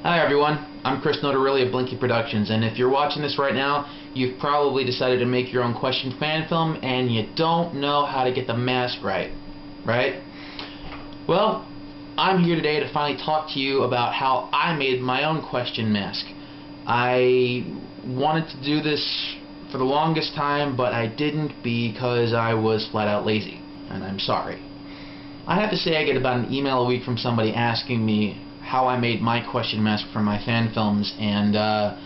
Hi everyone, I'm Chris Notarilli of Blinky Productions, and if you're watching this right now, you've probably decided to make your own question fan film and you don't know how to get the mask right? Well, I'm here today to finally talk to you about how I made my own question mask. I wanted to do this for the longest time, but I didn't because I was flat out lazy, and I'm sorry. I have to say I get about an email a week from somebody asking me how I made my question mask for my fan films, and I'm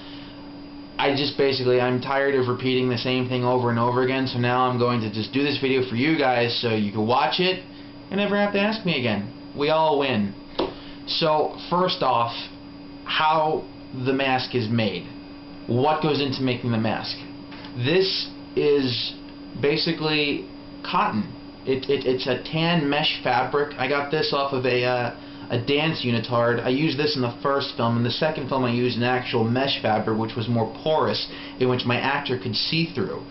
tired of repeating the same thing over and over again, so now I'm going to just do this video for you guys so you can watch it and never have to ask me again. We all win. So first off, how the mask is made. What goes into making the mask? This is basically cotton. It's a tan mesh fabric. I got this off of a dance unitard. I used this in the first film. In the second film I used an actual mesh fabric which was more porous, in which my actor could see through.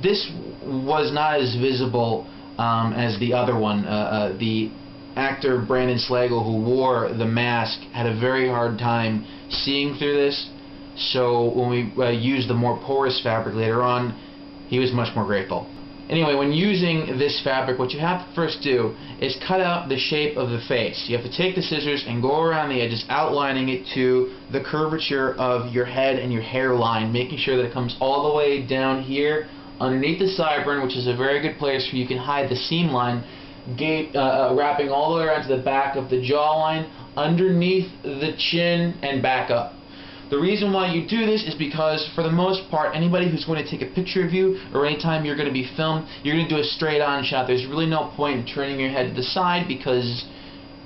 This was not as visible as the other one. The actor Brandon Slagle, who wore the mask, had a very hard time seeing through this, so when we used the more porous fabric later on, he was much more grateful. Anyway, when using this fabric, what you have to first do is cut out the shape of the face. You have to take the scissors and go around the edges, outlining it to the curvature of your head and your hairline, making sure that it comes all the way down here underneath the sideburn, which is a very good place where you can hide the seam line, wrapping all the way around to the back of the jawline, underneath the chin, and back up. The reason why you do this is because, for the most part, anybody who's going to take a picture of you, or anytime you're going to be filmed, you're going to do a straight-on shot. There's really no point in turning your head to the side because,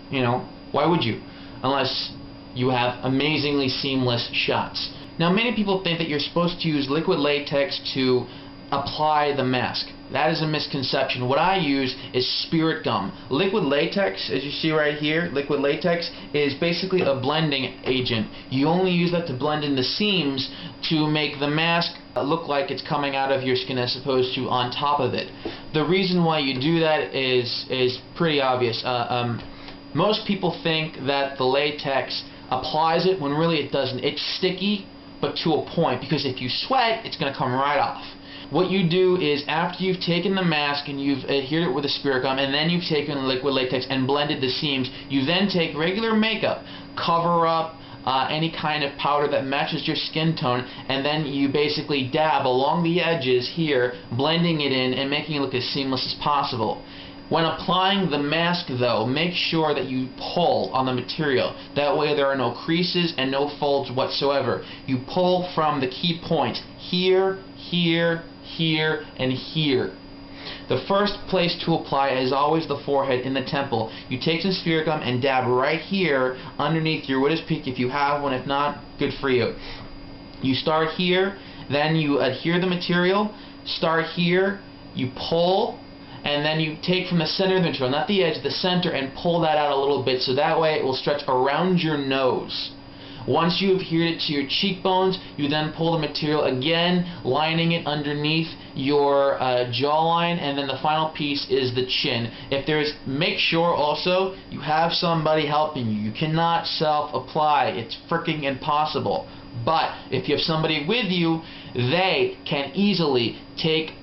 you know, why would you? Unless you have amazingly seamless shots. Now, many people think that you're supposed to use liquid latex to apply the mask. That is a misconception. What I use is spirit gum. Liquid latex, as you see right here, liquid latex is basically a blending agent. You only use that to blend in the seams to make the mask look like it's coming out of your skin as opposed to on top of it. The reason why you do that is pretty obvious. Most people think that the latex applies it when really it doesn't. It's sticky, but to a point, because if you sweat, it's going to come right off. What you do is, after you've taken the mask and you've adhered it with a spirit gum, and then you've taken liquid latex and blended the seams, you then take regular makeup, cover up any kind of powder that matches your skin tone, and then you basically dab along the edges here, blending it in and making it look as seamless as possible. When applying the mask, though, make sure that you pull on the material. That way there are no creases and no folds whatsoever. You pull from the key points here, here, here, and here. The first place to apply is always the forehead, in the temple. You take some spirit gum and dab right here underneath your widow's peak if you have one. If not, good for you. You start here, then you adhere the material, start here, you pull, and then you take from the center of the material, not the edge, the center, and pull that out a little bit, so that way it will stretch around your nose. Once you have adhered it to your cheekbones, you then pull the material again, lining it underneath your jawline, and then the final piece is the chin. Make sure also you have somebody helping you. You cannot self-apply. It's freaking impossible. But if you have somebody with you, they can easily take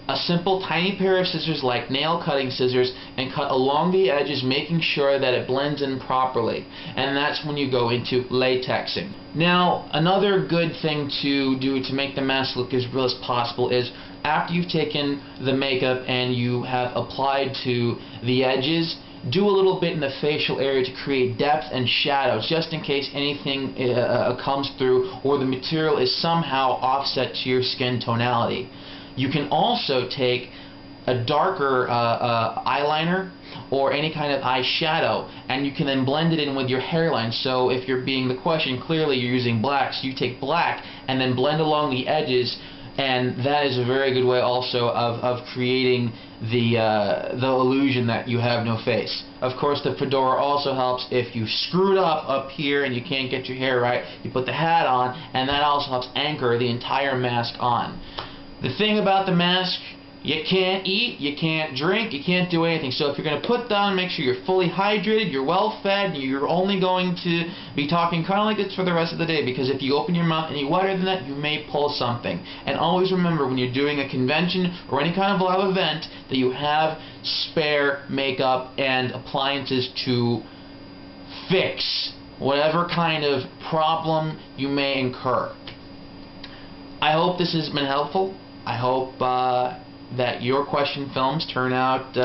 a simple tiny pair of scissors, like nail cutting scissors, and cut along the edges, making sure that it blends in properly. And that's when you go into latexing. Now, another good thing to do to make the mask look as real as possible is, after you've taken the makeup and you have applied to the edges, do a little bit in the facial area to create depth and shadows, just in case anything comes through or the material is somehow offset to your skin tonality. You can also take a darker eyeliner or any kind of eyeshadow, and you can then blend it in with your hairline. So if you're being the question, clearly you're using black, so you take black and then blend along the edges, and that is a very good way also of creating the illusion that you have no face. Of course, the fedora also helps. If you screwed up here and you can't get your hair right, you put the hat on, and that also helps anchor the entire mask on. The thing about the mask, You can't eat, you can't drink, you can't do anything. So if you're going to put down, make sure you're fully hydrated, you're well fed, and you're only going to be talking kind of like this for the rest of the day, because if you open your mouth any wider than that, you may pull something. And always remember, when you're doing a convention or any kind of live event, that you have spare makeup and appliances to fix whatever kind of problem you may incur. I hope this has been helpful. I hope that your question films turn out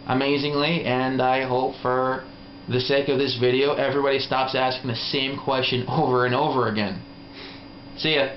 amazingly, and I hope, for the sake of this video, everybody stops asking the same question over and over again. See ya.